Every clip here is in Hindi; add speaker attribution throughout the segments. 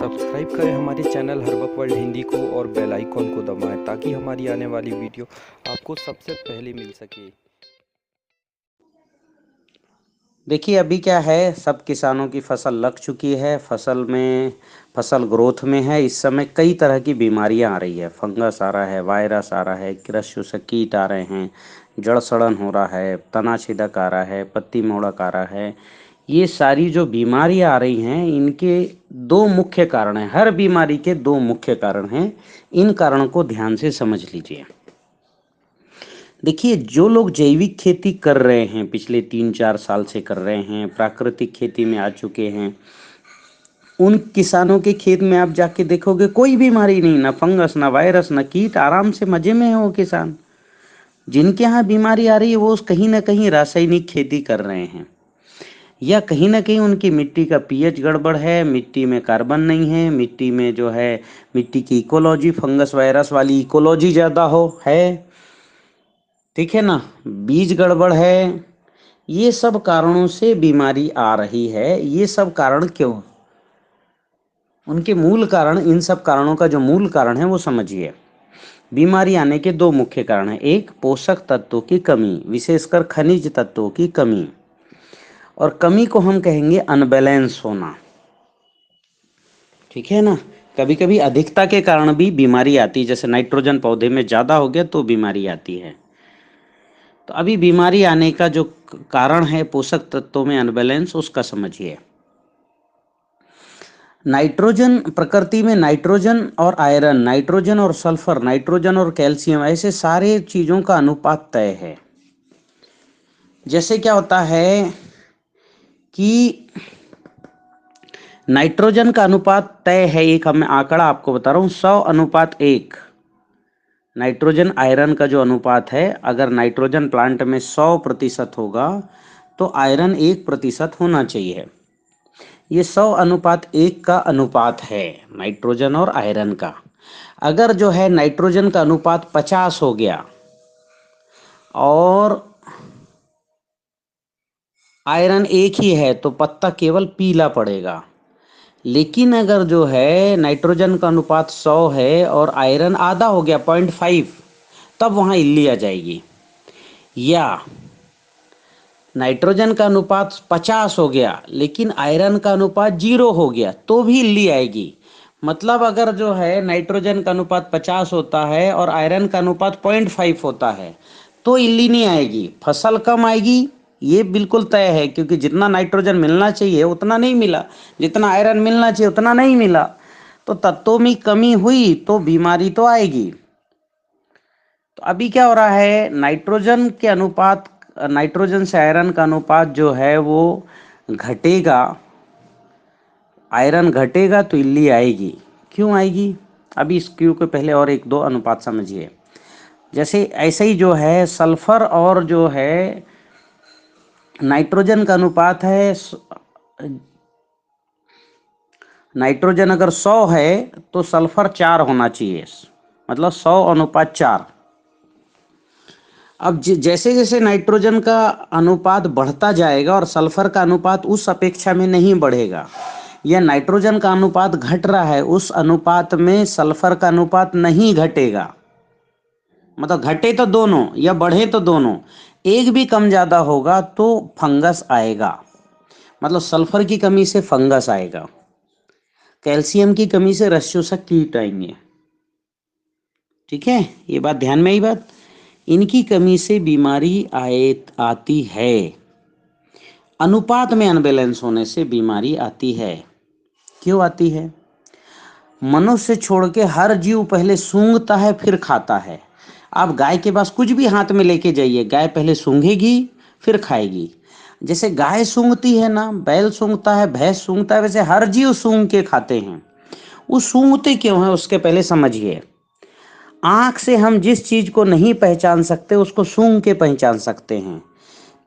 Speaker 1: सब्सक्राइब करें हमारे चैनल हर वक्त वर्ल्ड हिंदी को और बेल आइकॉन को दबाएं ताकि हमारी आने वाली वीडियो आपको सबसे पहले मिल सके।
Speaker 2: देखिए अभी क्या है, सब किसानों की फसल लग चुकी है। फसल ग्रोथ में है। इस समय कई तरह की बीमारियां आ रही है। फंगस आ रहा है, वायरस आ रहा है, कृषि से कीट आ रहे हैं, जड़ सड़न हो रहा है, तना छेदक आ रहा है, पत्ती मोड़क आ रहा है। ये सारी जो बीमारियां आ रही हैं, इनके दो मुख्य कारण हैं। हर बीमारी के दो मुख्य कारण हैं। इन कारणों को ध्यान से समझ लीजिए। देखिए, जो लोग जैविक खेती कर रहे हैं, पिछले 3-4 साल से कर रहे हैं, प्राकृतिक खेती में आ चुके हैं, उन किसानों के खेत में आप जाके देखोगे कोई बीमारी नहीं, ना फंगस, ना वायरस, ना कीट, आराम से मजे में है वो किसान। जिनके यहाँ बीमारी आ रही है वो कहीं ना कहीं रासायनिक खेती कर रहे हैं, या कहीं ना कहीं उनकी मिट्टी का पीएच गड़बड़ है, मिट्टी में कार्बन नहीं है, मिट्टी में जो है मिट्टी की इकोलॉजी फंगस वायरस वाली इकोलॉजी ज़्यादा हो है। ठीक है ना, बीज गड़बड़ है। ये सब कारणों से बीमारी आ रही है। ये सब कारण क्यों, उनके मूल कारण, इन सब कारणों का जो मूल कारण है वो समझिए। बीमारी आने के दो मुख्य कारण हैं। एक, पोषक तत्वों की कमी, विशेषकर खनिज तत्वों की कमी, और कमी को हम कहेंगे अनबैलेंस होना। ठीक है ना। कभी कभी अधिकता के कारण भी बीमारी आती है, जैसे नाइट्रोजन पौधे में ज्यादा हो गया तो बीमारी आती है। तो अभी बीमारी आने का जो कारण है पोषक तत्वों में अनबैलेंस, उसका समझिए। नाइट्रोजन, प्रकृति में नाइट्रोजन और आयरन, नाइट्रोजन और सल्फर, नाइट्रोजन और कैल्शियम, ऐसे सारे चीजों का अनुपात तय है। जैसे क्या होता है कि नाइट्रोजन का अनुपात तय है, एक मैं आंकड़ा आपको बता रहा हूं, 100:1। नाइट्रोजन आयरन का जो अनुपात है, अगर नाइट्रोजन प्लांट में 100% होगा तो आयरन 1% होना चाहिए। ये 100:1 का अनुपात है नाइट्रोजन और आयरन का। अगर जो है नाइट्रोजन का अनुपात 50 हो गया और आयरन 1 ही है तो पत्ता केवल पीला पड़ेगा। लेकिन अगर जो है नाइट्रोजन का अनुपात 100 है और आयरन आधा हो गया, 0.5, तब वहां इल्ली आ जाएगी। या नाइट्रोजन का अनुपात 50 हो गया लेकिन आयरन का अनुपात 0 हो गया तो भी इल्ली आएगी। मतलब अगर जो है नाइट्रोजन का अनुपात 50 होता है और आयरन का अनुपात 0.5 होता है तो इल्ली नहीं आएगी, फसल कम आएगी। ये बिल्कुल तय है, क्योंकि जितना नाइट्रोजन मिलना चाहिए उतना नहीं मिला, जितना आयरन मिलना चाहिए उतना नहीं मिला, तो तत्वों में कमी हुई तो बीमारी तो आएगी। तो अभी क्या हो रहा है, नाइट्रोजन के अनुपात, नाइट्रोजन से आयरन का अनुपात जो है वो घटेगा, आयरन घटेगा तो इल्ली आएगी। क्यों आएगी, अभी इस क्यू के पहले और एक दो अनुपात समझिए। जैसे ऐसे ही जो है सल्फर और जो है नाइट्रोजन का अनुपात है, नाइट्रोजन अगर 100 है तो सल्फर 4 होना चाहिए, मतलब 100:4। अब जैसे जैसे नाइट्रोजन का अनुपात बढ़ता जाएगा और सल्फर का अनुपात उस अपेक्षा में नहीं बढ़ेगा, या नाइट्रोजन का अनुपात घट रहा है उस अनुपात में सल्फर का अनुपात नहीं घटेगा, मतलब घटे तो दोनों या बढ़े तो दोनों, एक भी कम ज्यादा होगा तो फंगस आएगा। मतलब सल्फर की कमी से फंगस आएगा, कैल्शियम की कमी से रस्योसक कीट आएंगे। ठीक है, ये बात ध्यान में आई बात। इनकी कमी से बीमारी आती है, अनुपात में अनबैलेंस होने से बीमारी आती है। क्यों आती है, मनुष्य छोड़ के हर जीव पहले सूंघता है फिर खाता है। आप गाय के पास कुछ भी हाथ में लेके जाइए, गाय पहले सूंघेगी फिर खाएगी। जैसे गाय सूंघती है ना, बैल सूंघता है, भैंस सूंघता है, वैसे हर जीव सूंघ के खाते हैं। वो सूंघते क्यों है उसके पहले समझिए। आंख से हम जिस चीज को नहीं पहचान सकते उसको सूंघ के पहचान सकते हैं,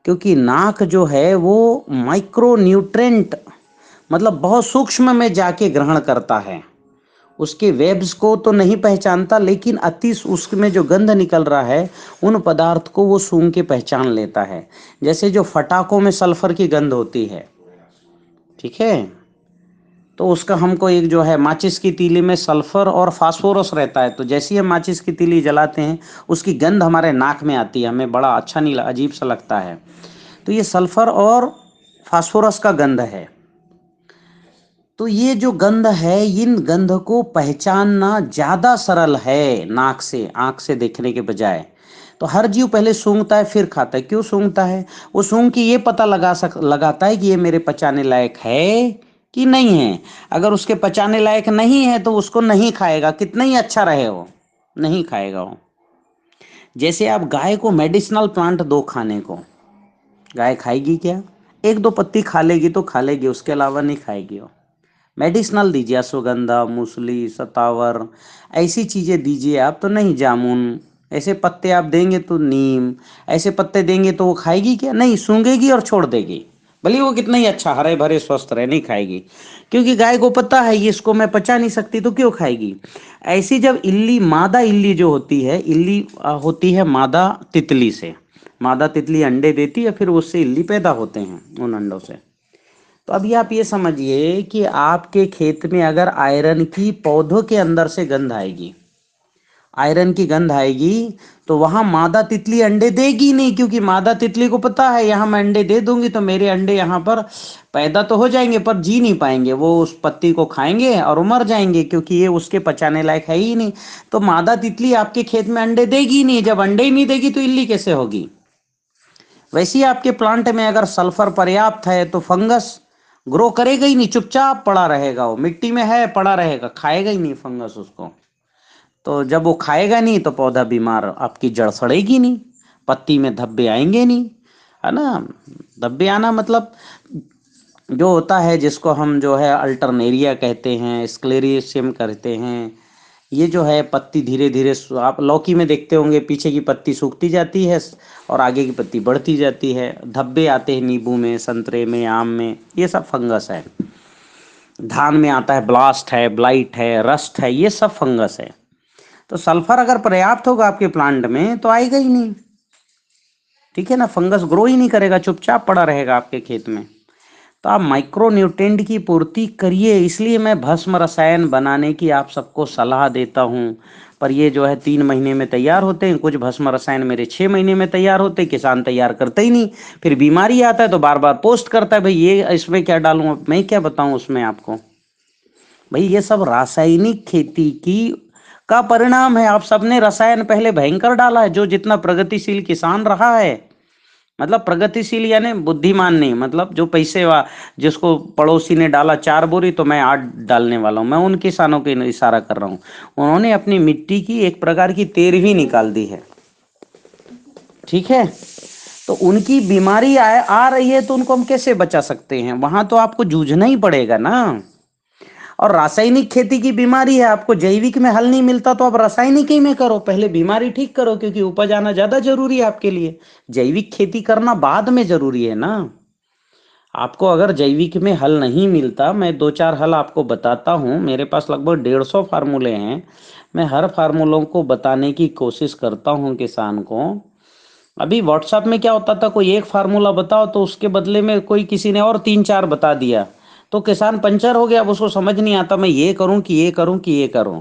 Speaker 2: क्योंकि नाक जो है वो माइक्रो न्यूट्रेंट, मतलब बहुत सूक्ष्म में जाके ग्रहण करता है। उसके वेब्स को तो नहीं पहचानता, लेकिन अति उसमें जो गंध निकल रहा है उन पदार्थ को वो सूंघ के पहचान लेता है। जैसे जो फटाकों में सल्फर की गंध होती है, ठीक है, तो उसका हमको एक जो है माचिस की तीली में सल्फर और फास्फोरस रहता है, तो जैसे ही हम माचिस की तीली जलाते हैं उसकी गंध हमारे नाक में आती है, हमें बड़ा अच्छा नहीं, अजीब सा लगता है। तो ये सल्फर और फास्फोरस का गंध है। तो ये जो गंध है, इन गंध को पहचानना ज्यादा सरल है नाक से, आंख से देखने के बजाय। तो हर जीव पहले सूंघता है फिर खाता है। क्यों सूंघता है? वो सूंघ के ये पता लगाता है कि ये मेरे पचाने लायक है कि नहीं है। अगर उसके पचाने लायक नहीं है तो उसको नहीं खाएगा, कितना ही अच्छा रहे वो, नहीं खाएगा वो। जैसे आप गाय को मेडिसिनल प्लांट दो खाने को, गाय खाएगी क्या? एक दो पत्ती खा लेगी तो खा लेगी, उसके अलावा नहीं खाएगी वो। मेडिसिनल दीजिए, अश्वगंधा, मूसली, सतावर, ऐसी चीजें दीजिए आप, तो नहीं। जामुन, ऐसे पत्ते आप देंगे तो, नीम, ऐसे पत्ते देंगे तो वो खाएगी क्या? नहीं, सूंघेगी और छोड़ देगी। भले वो कितना ही अच्छा हरे भरे स्वस्थ रहे, नहीं खाएगी। क्योंकि गाय को पता है ये इसको मैं पचा नहीं सकती, तो क्यों खाएगी? ऐसी जब इल्ली, मादा इल्ली जो होती है, इल्ली होती है मादा तितली से। मादा तितली अंडे देती है, फिर उससे इल्ली पैदा होते हैं उन अंडों से। तो अभी आप ये समझिए कि आपके खेत में अगर आयरन की पौधों के अंदर से गंध आएगी, आयरन की गंध आएगी, तो वहां मादा तितली अंडे देगी नहीं, क्योंकि मादा तितली को पता है यहां मैं अंडे दे दूंगी तो मेरे अंडे यहां पर पैदा तो हो जाएंगे पर जी नहीं पाएंगे, वो उस पत्ती को खाएंगे और मर जाएंगे, क्योंकि ये उसके पचाने लायक है ही नहीं। तो मादा तितली आपके खेत में अंडे देगी नहीं। जब अंडे ही नहीं देगी तो इल्ली कैसे होगी? वैसे ही आपके प्लांट में अगर सल्फर पर्याप्त है तो फंगस ग्रो करेगा ही नहीं, चुपचाप पड़ा रहेगा। वो मिट्टी में है, पड़ा रहेगा, खाएगा ही नहीं फंगस उसको। तो जब वो खाएगा नहीं तो पौधा बीमार, आपकी जड़ सड़ेगी नहीं, पत्ती में धब्बे आएंगे नहीं, है ना। धब्बे आना मतलब जो होता है, जिसको हम जो है अल्टरनेरिया कहते हैं, स्क्लेरिसियम कहते हैं। ये जो है पत्ती धीरे धीरे, आप लौकी में देखते होंगे, पीछे की पत्ती सूखती जाती है और आगे की पत्ती बढ़ती जाती है। धब्बे आते हैं नींबू में, संतरे में, आम में, ये सब फंगस है। धान में आता है, ब्लास्ट है, ब्लाइट है, रस्ट है, ये सब फंगस है। तो सल्फर अगर पर्याप्त होगा आपके प्लांट में तो आएगा ही नहीं, ठीक है ना। फंगस ग्रो ही नहीं करेगा, चुपचाप पड़ा रहेगा आपके खेत में। तो आप माइक्रो न्यूट्रेंट की पूर्ति करिए। इसलिए मैं भस्म रसायन बनाने की आप सबको सलाह देता हूँ। पर ये जो है 3 महीने में तैयार होते हैं, कुछ भस्म रसायन मेरे 6 महीने में तैयार होते हैं। किसान तैयार करते ही नहीं, फिर बीमारी आता है तो बार बार पोस्ट करता है, भाई ये इसमें क्या डालूं, अब मैं क्या बताऊं उसमें आपको। भाई ये सब रासायनिक खेती की का परिणाम है। आप सबने रसायन पहले भयंकर डाला है। जो जितना प्रगतिशील किसान रहा है, मतलब प्रगतिशील यानी बुद्धिमान नहीं, मतलब जो पैसे जिसको पड़ोसी ने डाला 4 बोरी तो मैं 8 डालने वाला हूं, मैं उन किसानों के इशारा कर रहा हूं। उन्होंने अपनी मिट्टी की एक प्रकार की 13वीं निकाल दी है, ठीक है। तो उनकी बीमारी आ रही है तो उनको हम कैसे बचा सकते हैं? वहां तो आपको जूझना ही पड़ेगा ना। और रासायनिक खेती की बीमारी है, आपको जैविक में हल नहीं मिलता तो आप रासायनिक ही में करो, पहले बीमारी ठीक करो, क्योंकि उपज आना ज्यादा जरूरी है आपके लिए। जैविक खेती करना बाद में जरूरी है ना। आपको अगर जैविक में हल नहीं मिलता, मैं 2-4 हल आपको बताता हूँ। मेरे पास लगभग 150 फार्मूले हैं। मैं हर फार्मूलों को बताने की कोशिश करता हूँ किसान को। अभी व्हाट्सएप में क्या होता था, कोई एक फार्मूला बताओ तो उसके बदले में कोई किसी ने और 3-4 बता दिया, तो किसान पंचर हो गया। अब उसको समझ नहीं आता मैं ये करूं कि ये करूं कि ये करूं,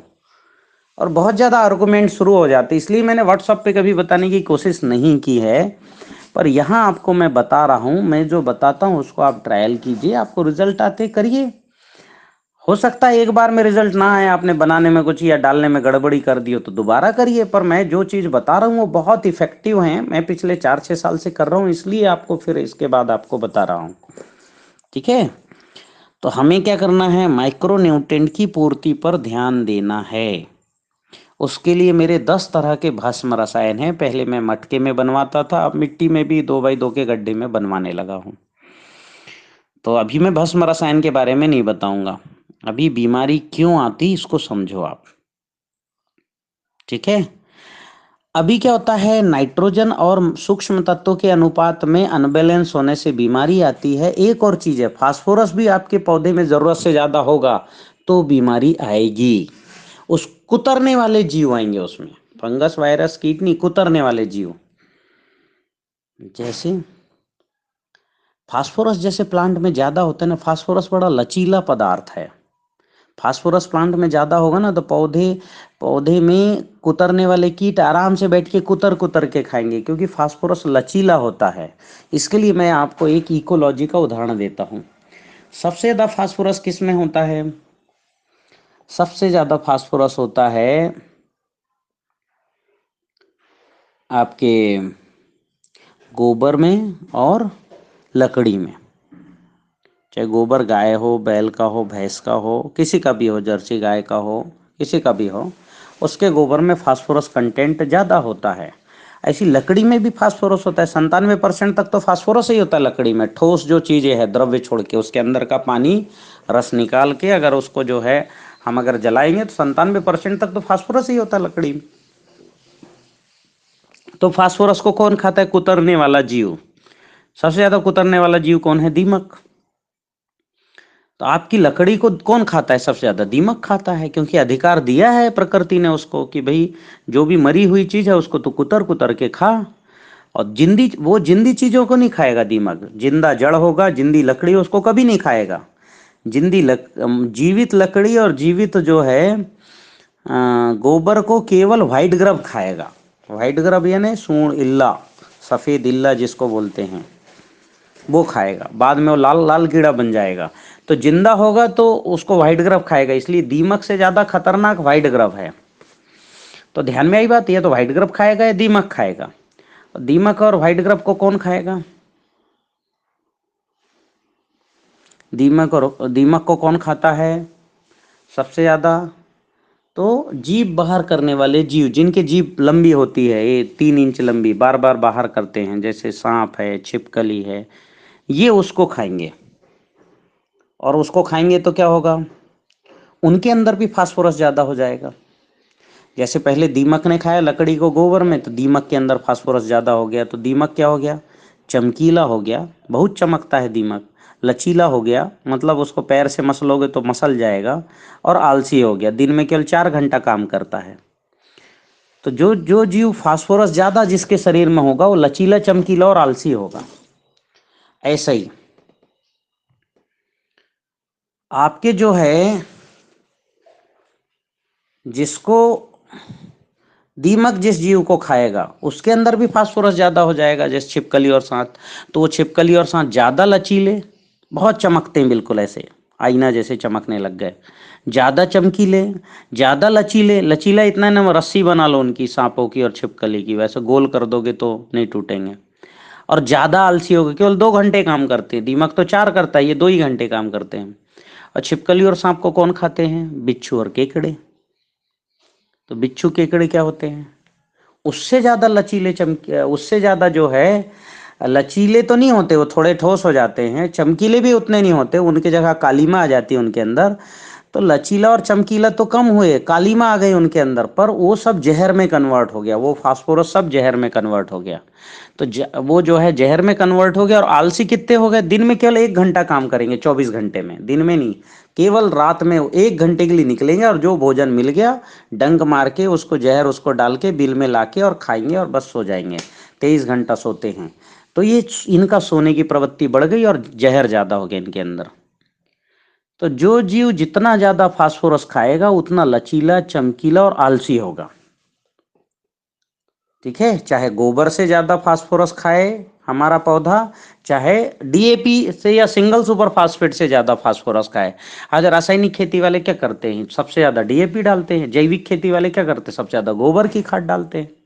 Speaker 2: और बहुत ज़्यादा आर्गुमेंट शुरू हो जाते। इसलिए मैंने व्हाट्सएप पे कभी बताने की कोशिश नहीं की है। पर यहाँ आपको मैं बता रहा हूँ, मैं जो बताता हूँ उसको आप ट्रायल कीजिए, आपको रिजल्ट आते करिए। हो सकता है एक बार में रिजल्ट ना आए, आपने बनाने में कुछ या डालने में गड़बड़ी कर दी हो, तो दोबारा करिए। पर मैं जो चीज़ बता रहा हूँ वो बहुत इफेक्टिव है, मैं पिछले 4-6 साल से कर रहा हूँ, इसलिए आपको फिर इसके बाद आपको बता रहा हूँ, ठीक है। तो हमें क्या करना है, माइक्रो न्यूट्रेंट की पूर्ति पर ध्यान देना है। उसके लिए मेरे 10 तरह के भस्म रसायन हैं। पहले मैं मटके में बनवाता था, अब मिट्टी में भी 2x2 के गड्ढे में बनवाने लगा हूँ। तो अभी मैं भस्म रसायन के बारे में नहीं बताऊंगा। अभी बीमारी क्यों आती इसको समझो आप, ठीक है। अभी क्या होता है, नाइट्रोजन और सूक्ष्म तत्वों के अनुपात में अनबैलेंस होने से बीमारी आती है। एक और चीज है, फास्फोरस भी आपके पौधे में जरूरत से ज्यादा होगा तो बीमारी आएगी। उस कुतरने वाले जीव आएंगे उसमें, फंगस, वायरस, कीट नहीं, कुतरने वाले जीव। जैसे फास्फोरस जैसे प्लांट में ज्यादा होता है ना, फास्फोरस बड़ा लचीला पदार्थ है, फास्फोरस प्लांट में ज़्यादा होगा ना तो पौधे पौधे में कुतरने वाले कीट आराम से बैठ के कुतर कुतर के खाएंगे, क्योंकि फास्फोरस लचीला होता है। इसके लिए मैं आपको एक इकोलॉजी का उदाहरण देता हूँ। सबसे ज़्यादा फास्फोरस किस में होता है? सबसे ज़्यादा फास्फोरस होता है आपके गोबर में और लकड़ी में। चाहे गोबर गाय हो, बैल का हो, भैंस का हो, किसी का भी हो, जर्सी गाय का हो, किसी का भी हो, उसके गोबर में फास्फोरस कंटेंट ज़्यादा होता है। ऐसी लकड़ी में भी फास्फोरस होता है। 97% तक तो फास्फोरस ही होता है लकड़ी में। ठोस जो चीज़ें है, द्रव्य छोड़ के, उसके अंदर का पानी रस निकाल के अगर उसको जो है हम अगर जलाएंगे तो 97% तक तो फास्फोरस ही होता है लकड़ी में। तो फास्फोरस को कौन खाता है? कुतरने वाला जीव। सबसे ज़्यादा कुतरने वाला जीव कौन है? दीमक। तो आपकी लकड़ी को कौन खाता है? सबसे ज्यादा दीमक खाता है, क्योंकि अधिकार दिया है प्रकृति ने उसको कि भाई जो भी मरी हुई चीज है उसको तो कुतर कुतर के खा। और जिंदी चीजों को नहीं खाएगा दीमक। जिंदा जड़ होगा, जिंदी लकड़ी उसको कभी नहीं खाएगा। जीवित लकड़ी और जीवित जो है गोबर को केवल व्हाइट ग्रब खाएगा। व्हाइट ग्रब यानी सूंड इल्ला, सफेद इल्ला जिसको बोलते हैं, वो खाएगा। बाद में वो लाल लाल कीड़ा बन जाएगा। तो जिंदा होगा तो उसको व्हाइट ग्रब खाएगा। इसलिए दीमक से ज्यादा खतरनाक व्हाइट ग्रब है। तो ध्यान में आई बात, ये तो व्हाइट ग्रब खाएगा या दीमक खाएगा? दीमक और व्हाइट ग्रब को कौन खाएगा? दीमक को कौन खाता है सबसे ज्यादा? तो जीभ बाहर करने वाले जीव, जिनकी जीभ लंबी होती है, ये 3 इंच लंबी, बार बार बाहर करते हैं, जैसे सांप है, छिपकली है, ये उसको खाएंगे। और उसको खाएंगे तो क्या होगा? उनके अंदर भी फास्फोरस ज़्यादा हो जाएगा। जैसे पहले दीमक ने खाया लकड़ी को गोबर में, तो दीमक के अंदर फास्फोरस ज़्यादा हो गया, तो दीमक क्या हो गया? चमकीला हो गया, बहुत चमकता है दीमक। लचीला हो गया, मतलब उसको पैर से मसलोगे तो मसल जाएगा। और आलसी हो गया, दिन में केवल 4 घंटा काम करता है। तो जो जो जीव फास्फोरस ज़्यादा जिसके शरीर में होगा वो लचीला, चमकीला और आलसी होगा। ऐसा ही आपके जो है, जिसको दीमक जिस जीव को खाएगा उसके अंदर भी फास्फोरस ज़्यादा हो जाएगा, जैसे छिपकली और सांप। तो वो छिपकली और सांप ज़्यादा लचीले, बहुत चमकते हैं, बिल्कुल ऐसे आईना जैसे चमकने लग गए। ज़्यादा चमकीले, ज़्यादा लचीले। लचीला इतना है ना, वो रस्सी बना लो उनकी, सांपों की और छिपकली की, वैसे गोल कर दोगे तो नहीं टूटेंगे। और ज़्यादा आलसी हो गए, केवल 2 घंटे काम करते हैं। दीमक तो 4 करता है, ये 2 ही घंटे काम करते हैं। और छिपकली और सांप को कौन खाते हैं? बिच्छू और केकड़े। तो बिच्छू केकड़े क्या होते हैं? उससे ज़्यादा लचीले, उससे ज़्यादा जो है लचीले तो नहीं होते, वो थोड़े ठोस हो जाते हैं। चमकीले भी उतने नहीं होते, उनकी जगह कालीमा आ जाती है उनके अंदर। तो लचीला और चमकीला तो कम हुए, कालीमा आ गई उनके अंदर, पर वो सब जहर में कन्वर्ट हो गया, वो फास्फोरस सब जहर में कन्वर्ट हो गया। तो वो जो है जहर में कन्वर्ट हो गया। और आलसी कितने हो गए? दिन में केवल 1 घंटा काम करेंगे 24 घंटे में, दिन में नहीं, केवल रात में 1 घंटे के लिए निकलेंगे और जो भोजन मिल गया डंक मार के उसको, जहर उसको डाल के बिल में लाके और खाएंगे और बस सो जाएंगे। 23 घंटा सोते हैं। तो ये इनका सोने की प्रवृत्ति बढ़ गई और जहर ज्यादा हो गया इनके अंदर। तो जो जीव जितना ज्यादा फास्फोरस खाएगा उतना लचीला, चमकीला और आलसी होगा। ठीक है, चाहे गोबर से ज्यादा फास्फोरस खाए हमारा पौधा, चाहे डीएपी से या सिंगल सुपर फास्फेट से ज्यादा फास्फोरस खाए। आज रासायनिक खेती वाले क्या करते हैं? सबसे ज्यादा डीएपी डालते हैं। जैविक खेती वाले क्या करते हैं? सबसे ज्यादा गोबर की खाद डालते हैं।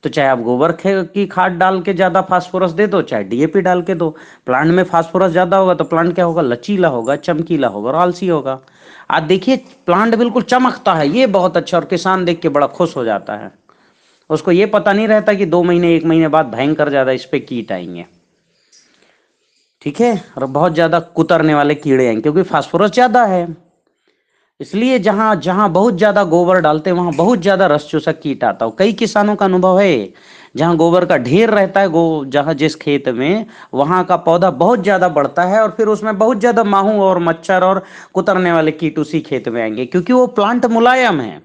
Speaker 2: तो चाहे आप गोबर की खाद डाल के ज्यादा फास्फोरस दे दो, चाहे डीएपी डाल के दो, प्लांट में फास्फोरस ज्यादा होगा तो प्लांट क्या होगा? लचीला होगा, चमकीला होगा और आलसी होगा। आज देखिए प्लांट बिल्कुल चमकता है, ये बहुत अच्छा, और किसान देख के बड़ा खुश हो जाता है। उसको ये पता नहीं रहता कि 2 महीने 1 महीने बाद भयंकर ज्यादा इस पे कीट आएंगे। ठीक है, और बहुत ज्यादा कुतरने वाले कीड़े आएंगे, क्योंकि फास्फोरस ज्यादा है। इसलिए जहां जहां बहुत ज्यादा गोबर डालते हैं वहां बहुत ज्यादा रस चूसक कीट आता हो। कई किसानों का अनुभव है, जहां गोबर का ढेर रहता है, जहां जिस खेत में, वहां का पौधा बहुत ज्यादा बढ़ता है और फिर उसमें बहुत ज्यादा माहू और मच्छर और कुतरने वाले कीट उसी खेत में आएंगे, क्योंकि वो प्लांट मुलायम है,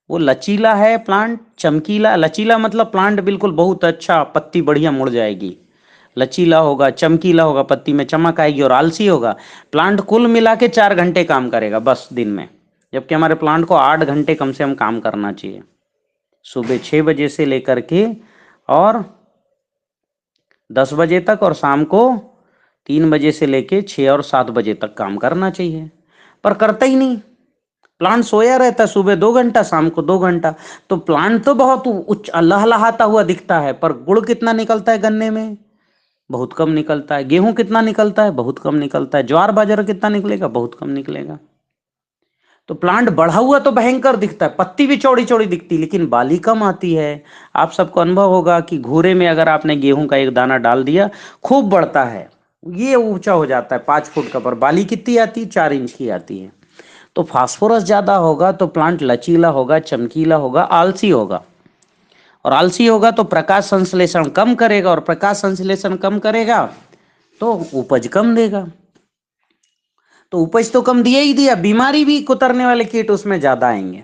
Speaker 2: वो लचीला है प्लांट, चमकीला। लचीला मतलब प्लांट बिल्कुल बहुत अच्छा, पत्ती बढ़िया मुड़ जाएगी। लचीला होगा, चमकीला होगा, पत्ती में चमक आएगी और आलसी होगा। प्लांट कुल मिला के 4 घंटे काम करेगा बस दिन में, जबकि हमारे प्लांट को 8 घंटे कम से कम काम करना चाहिए। सुबह 6 बजे से लेकर के और 10 बजे तक, और शाम को 3 बजे से लेके 6 और 7 बजे तक काम करना चाहिए, पर करता ही नहीं। प्लांट सोया रहता है, सुबह 2 घंटा, शाम को 2 घंटा। तो प्लांट तो बहुत उच्च लहलहाता हुआ दिखता है, पर गुड़ कितना निकलता है गन्ने में? बहुत कम निकलता है। गेहूं कितना निकलता है? बहुत कम निकलता है। ज्वार बाजरा कितना निकलेगा? बहुत कम निकलेगा। तो प्लांट बढ़ा हुआ तो भयंकर दिखता है, पत्ती भी चौड़ी चौड़ी दिखती है, लेकिन बाली कम आती है। आप सबको अनुभव होगा कि घूरे में अगर आपने गेहूं का एक दाना डाल दिया, खूब बढ़ता है, ये ऊंचा हो जाता है 5 फुट का, पर बाली कितनी आती है? 4 इंच की आती है। तो फास्फोरस ज्यादा होगा तो प्लांट लचीला होगा, चमकीला होगा, आलसी होगा। और आलसी होगा तो प्रकाश संश्लेषण कम करेगा, और प्रकाश संश्लेषण कम करेगा तो उपज कम देगा। तो उपज तो कम दिया ही दिया, बीमारी भी, कुतरने वाले कीट उसमें ज्यादा आएंगे।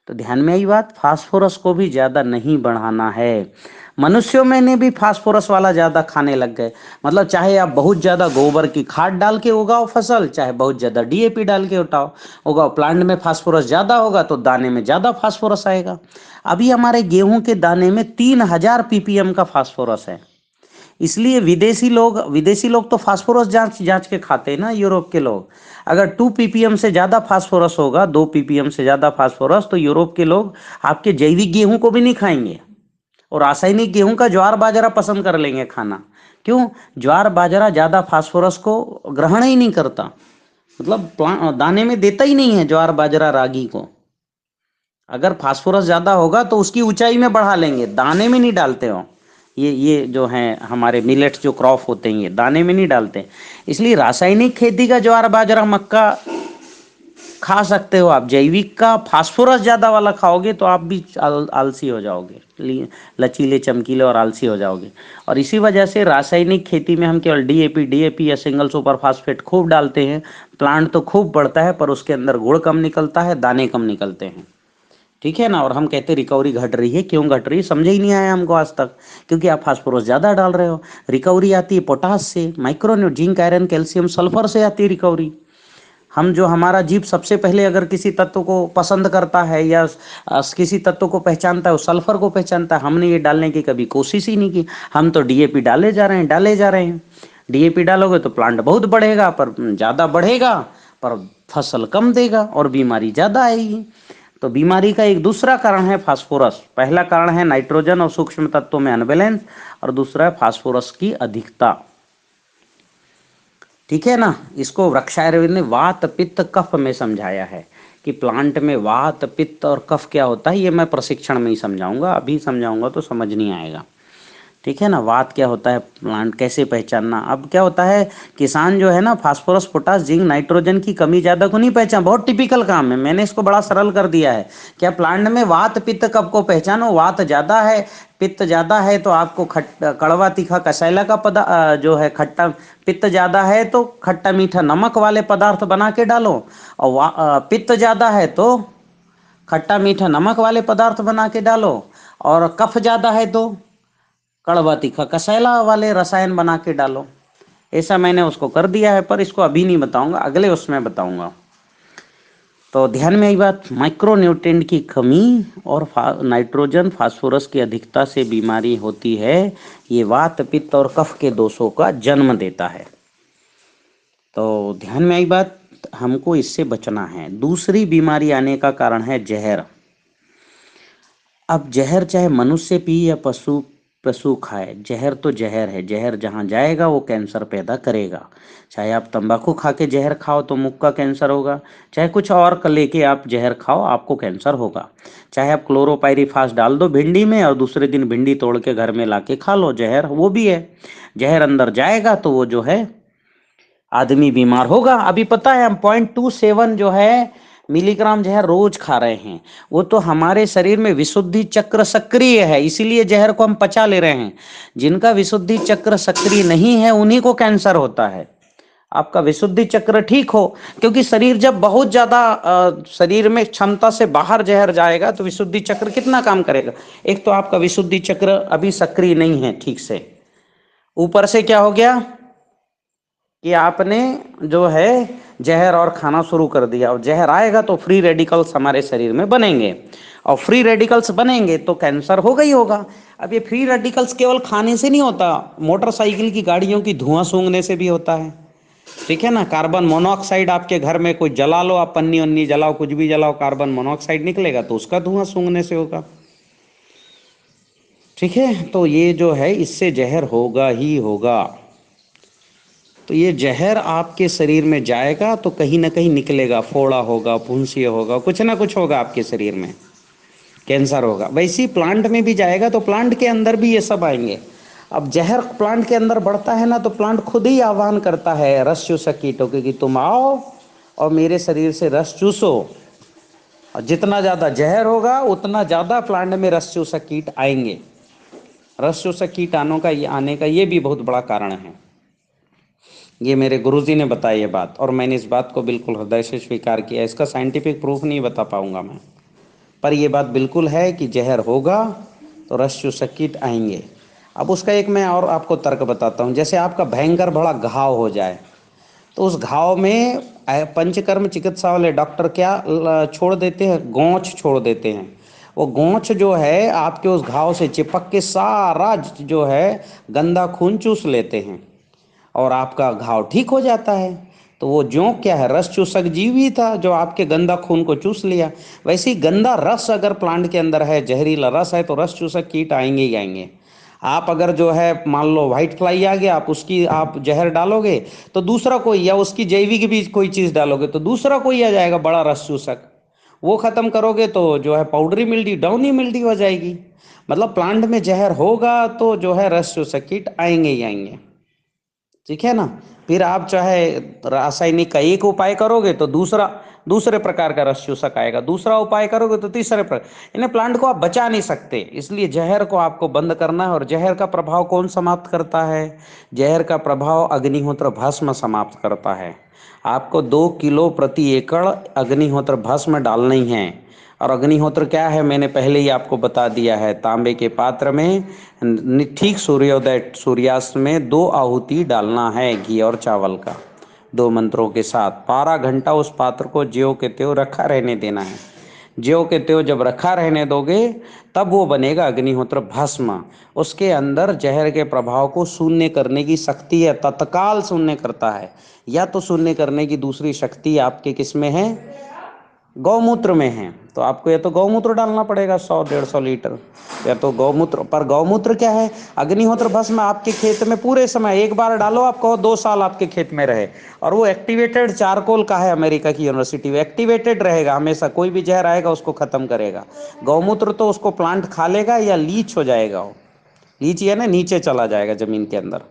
Speaker 2: तो ध्यान में आई बात, फास्फोरस को भी ज्यादा नहीं बढ़ाना है। मनुष्यों में ने भी फास्फोरस वाला ज्यादा खाने लग गए। मतलब चाहे आप बहुत ज्यादा गोबर की खाद डाल के उगाओ फसल, चाहे बहुत ज्यादा डीएपी डाल के उगाओ, प्लांट में फास्फोरस ज्यादा होगा तो दाने में ज्यादा फास्फोरस आएगा। अभी हमारे गेहूं के दाने में 3000 ppm का फास्फोरस है। इसलिए विदेशी लोग तो फास्फोरस जांच जांच के खाते हैं ना, यूरोप के लोग। अगर 2 ppm से ज्यादा फास्फोरस होगा, 2 ppm से ज्यादा फास्फोरस, तो यूरोप के लोग आपके जैविक गेहूं को भी नहीं खाएंगे, और रासायनिक गेहूं का ज्वार बाजरा पसंद कर लेंगे खाना। क्यों? ज्वार बाजरा ज्यादा फास्फोरस को ग्रहण ही नहीं करता, मतलब दाने में देता ही नहीं है ज्वार बाजरा रागी को। अगर फास्फोरस ज्यादा होगा तो उसकी ऊंचाई में बढ़ा लेंगे, दाने में नहीं डालते हो। ये जो है हमारे मिलेट्स जो क्रॉप होते हैं, ये दाने में नहीं डालते। इसलिए रासायनिक खेती का ज्वार बाजरा मक्का खा सकते हो आप, जैविक का फास्फोरस ज्यादा वाला खाओगे तो आप भी आलसी हो जाओगे, लचीले चमकीले और आलसी हो जाओगे। और इसी वजह से रासायनिक खेती में हम केवल डीएपी या सिंगल सुपर फास्फेट खूब डालते हैं। प्लांट तो खूब बढ़ता है, पर उसके अंदर गुड़ कम निकलता है, दाने कम निकलते हैं। ठीक है ना? और हम कहते रिकवरी घट रही है, क्यों घट रही है समझ ही नहीं आया हमको आज तक, क्योंकि आप फास्फोरस ज्यादा डाल रहे हो। रिकवरी आती है पोटास से, micronutrient, zinc, iron, calcium, sulphur से आती है रिकवरी। हम जो हमारा जीव सबसे पहले अगर किसी तत्व को पसंद करता है या किसी तत्व को पहचानता है, वो सल्फर को पहचानता है। हमने ये डालने की कभी कोशिश ही नहीं की, हम तो डीएपी डाले जा रहे हैं, डाले जा रहे हैं। डीएपी डालोगे तो प्लांट बहुत बढ़ेगा, पर ज्यादा बढ़ेगा, पर फसल कम देगा और बीमारी ज्यादा आएगी। तो बीमारी का एक दूसरा कारण है फास्फोरस। पहला कारण है नाइट्रोजन और सूक्ष्म तत्वों में अनबैलेंस, और दूसरा है फास्फोरस की अधिकता। ठीक है ना? इसको वृक्षायुर्वेद ने वात पित्त कफ में समझाया है कि प्लांट में वात पित्त और कफ क्या होता है। ये मैं प्रशिक्षण में ही समझाऊंगा, अभी समझाऊंगा तो समझ नहीं आएगा। ठीक है ना? वात क्या होता है, प्लांट कैसे पहचानना। अब क्या होता है, किसान जो है ना, फास्फोरस, पोटास, जिंक, नाइट्रोजन की कमी ज्यादा को नहीं पहचान, बहुत टिपिकल काम है, मैंने इसको बड़ा सरल कर दिया है। क्या प्लांट में वात पित्त कफ को पहचानो। वात ज्यादा है, पित्त ज्यादा है तो आपको कड़वा तीखा कसैला का जो है खट्टा, पित्त ज्यादा है तो खट्टा मीठा नमक वाले पदार्थ बना के डालो, और पित्त ज्यादा है तो खट्टा मीठा नमक वाले पदार्थ बना के डालो, और कफ ज्यादा है तो कड़वा तीखा कसैला वाले रसायन बना के डालो। ऐसा मैंने उसको कर दिया है, पर इसको अभी नहीं बताऊंगा, अगले उसमें बताऊंगा। तो ध्यान में आई बात, माइक्रोन्यूट्रिएंट की कमी और नाइट्रोजन फास्फोरस की अधिकता से बीमारी होती है। ये वात पित्त और कफ के दोषों का जन्म देता है। तो ध्यान में आई बात, हमको इससे बचना है। दूसरी बीमारी आने का कारण है जहर। अब जहर चाहे मनुष्य पिए या पशु पशु खाए, जहर तो जहर है। जहर जहाँ जाएगा वो कैंसर पैदा करेगा। चाहे आप तंबाकू खा के जहर खाओ तो मुख का कैंसर होगा, चाहे कुछ और लेके आप जहर खाओ आपको कैंसर होगा। चाहे आप क्लोरोपाइरीफास डाल दो भिंडी में और दूसरे दिन भिंडी तोड़ के घर में लाके खा लो, जहर वो भी है। जहर अंदर जाएगा तो वो जो है आदमी बीमार होगा। अभी पता है हम 0.27 जो है मिलीग्राम जहर रोज खा रहे हैं, वो तो हमारे शरीर में विशुद्धि चक्र सक्रिय है, इसीलिए जहर को हम पचा ले रहे हैं। जिनका विशुद्धि चक्र सक्रिय नहीं है उन्हीं को कैंसर होता है। आपका विशुद्धि चक्र ठीक हो, क्योंकि शरीर जब बहुत ज्यादा शरीर में क्षमता से बाहर जहर जाएगा तो विशुद्धि चक्र कितना काम करेगा। एक तो आपका विशुद्धि चक्र अभी सक्रिय नहीं है ठीक से, ऊपर से क्या हो गया कि आपने जो है जहर और खाना शुरू कर दिया, और जहर आएगा तो फ्री रेडिकल्स हमारे शरीर में बनेंगे, और फ्री रेडिकल्स बनेंगे तो कैंसर होगा ही होगा। अब ये फ्री रेडिकल्स केवल खाने से नहीं होता, मोटरसाइकिल की गाड़ियों की धुआं सूंघने से भी होता है। ठीक है ना, कार्बन मोनोऑक्साइड आपके घर में कोई जला लो, आप पन्नी वन्नी जलाओ, कुछ भी जलाओ, कार्बन मोनोऑक्साइड निकलेगा तो उसका धुआं सूंघने से होगा। ठीक है, तो ये जो है इससे जहर होगा ही होगा। तो ये जहर आपके शरीर में जाएगा तो कहीं ना कहीं निकलेगा, फोड़ा होगा, फुंसी होगा, कुछ ना कुछ होगा आपके शरीर में, कैंसर होगा। वैसे ही प्लांट में भी जाएगा तो प्लांट के अंदर भी ये सब आएंगे। अब जहर प्लांट के अंदर बढ़ता है ना, तो प्लांट खुद ही आह्वान करता है रस चूसक कीटों के कि तुम आओ और मेरे शरीर से रस चूसो। और जितना ज़्यादा जहर होगा उतना ज़्यादा प्लांट में रस चूसक कीट आएंगे। रस चूसक कीट आने का ये भी बहुत बड़ा कारण है। ये मेरे गुरुजी ने बताई ये बात, और मैंने इस बात को बिल्कुल हृदय से स्वीकार किया। इसका साइंटिफिक प्रूफ नहीं बता पाऊंगा मैं, पर ये बात बिल्कुल है कि जहर होगा तो रस चूसक कीट आएंगे। अब उसका एक मैं और आपको तर्क बताता हूँ। जैसे आपका भयंकर बड़ा घाव हो जाए तो उस घाव में पंचकर्म चिकित्सा वाले डॉक्टर क्या छोड़ देते हैं, गोंच छोड़ देते हैं। वो गोंच जो है आपके उस घाव से चिपक के सारा जो है गंदा खून चूस लेते हैं और आपका घाव ठीक हो जाता है। तो वो जोंक क्या है, रस चूसक जीव ही था जो आपके गंदा खून को चूस लिया। वैसे ही गंदा रस अगर प्लांट के अंदर है, जहरीला रस है, तो रस चूसक कीट आएंगे ही आएंगे। आप अगर जो है मान लो व्हाइट फ्लाई आ गया, आप उसकी आप जहर डालोगे तो दूसरा कोई, या उसकी जैविक भी कोई चीज़ डालोगे तो दूसरा कोई आ जाएगा बड़ा रस चूसक, वो खत्म करोगे तो जो है पाउडरी मिल्डी, डाउनी मिल्डी हो जाएगी। मतलब प्लांट में जहर होगा तो जो है रस चूसक कीट आएंगे ही आएंगे। ठीक है ना। फिर आप चाहे रासायनिक का एक उपाय करोगे तो दूसरे प्रकार का रस चूसक आएगा, दूसरा उपाय करोगे तो तीसरे प्रकार। इन्हें प्लांट को आप बचा नहीं सकते, इसलिए जहर को आपको बंद करना है। और जहर का प्रभाव कौन समाप्त करता है? जहर का प्रभाव अग्निहोत्र भस्म समाप्त करता है। आपको 2 किलो प्रति एकड़ अग्निहोत्र भस्म डालना ही है। और अग्निहोत्र क्या है मैंने पहले ही आपको बता दिया है। तांबे के पात्र में ठीक सूर्योदय सूर्यास्त में 2 आहुति डालना है घी और चावल का, 2 मंत्रों के साथ। 12 घंटा उस पात्र को ज्यों के त्यों रखा रहने देना है। ज्यों के त्यों जब रखा रहने दोगे तब वो बनेगा अग्निहोत्र भस्म। उसके अंदर जहर के प्रभाव को शून्य करने की शक्ति है, तत्काल शून्य करता है। या तो शून्य करने की दूसरी शक्ति आपके किस में है? गौमूत्र में है। तो आपको या तो गौमूत्र डालना पड़ेगा 100-150 लीटर, या तो गौमूत्र। पर गौमूत्र क्या है? अग्निहोत्र भस्म आपके खेत में पूरे समय एक बार डालो, आप कहो 2 साल आपके खेत में रहे। और वो एक्टिवेटेड चारकोल का है, अमेरिका की यूनिवर्सिटी में एक्टिवेटेड रहेगा हमेशा, कोई भी जहर आएगा उसको खत्म करेगा। गौमूत्र तो उसको प्लांट खा लेगा या लीच हो जाएगा, वो लीच है ना, नीचे चला जाएगा जमीन के अंदर।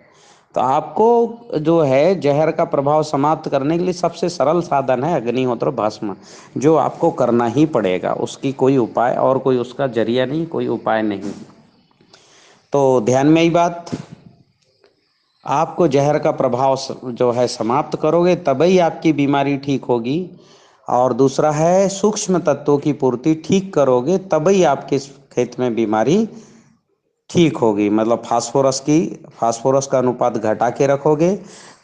Speaker 2: तो आपको जो है जहर का प्रभाव समाप्त करने के लिए सबसे सरल साधन है अग्निहोत्र भस्म, जो आपको करना ही पड़ेगा। उसकी कोई उपाय और कोई उसका जरिया नहीं, कोई उपाय नहीं। तो ध्यान में ही बात, आपको जहर का प्रभाव जो है समाप्त करोगे तभी आपकी बीमारी ठीक होगी। और दूसरा है सूक्ष्म तत्वों की पूर्ति ठीक करोगे तभी आपके खेत में बीमारी ठीक होगी। मतलब फास्फोरस का अनुपात घटा के रखोगे,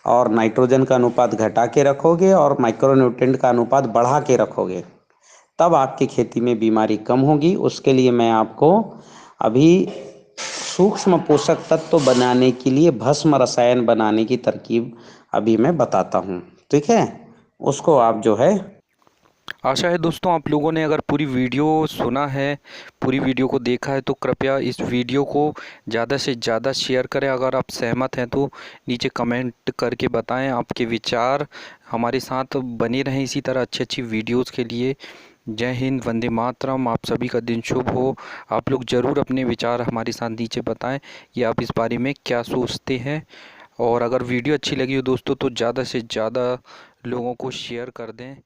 Speaker 2: और नाइट्रोजन का अनुपात घटा के रखोगे, और माइक्रोन्यूट्रिएंट का अनुपात बढ़ा के रखोगे, तब आपकी खेती में बीमारी कम होगी। उसके लिए मैं आपको अभी सूक्ष्म पोषक तत्व बनाने के लिए भस्म रसायन बनाने की तरकीब अभी मैं बताता हूँ। ठीक है, उसको आप जो है,
Speaker 1: आशा है दोस्तों आप लोगों ने अगर पूरी वीडियो सुना है, पूरी वीडियो को देखा है, तो कृपया इस वीडियो को ज़्यादा से ज़्यादा शेयर करें। अगर आप सहमत हैं तो नीचे कमेंट करके बताएं आपके विचार। हमारे साथ बने रहें इसी तरह अच्छी अच्छी वीडियोस के लिए। जय हिंद, वंदे मातरम। आप सभी का दिन शुभ हो। आप लोग ज़रूर अपने विचार हमारे साथ नीचे बताएं कि आप इस बारे में क्या सोचते हैं। और अगर वीडियो अच्छी लगी हो दोस्तों तो ज़्यादा से ज़्यादा लोगों को शेयर कर दें।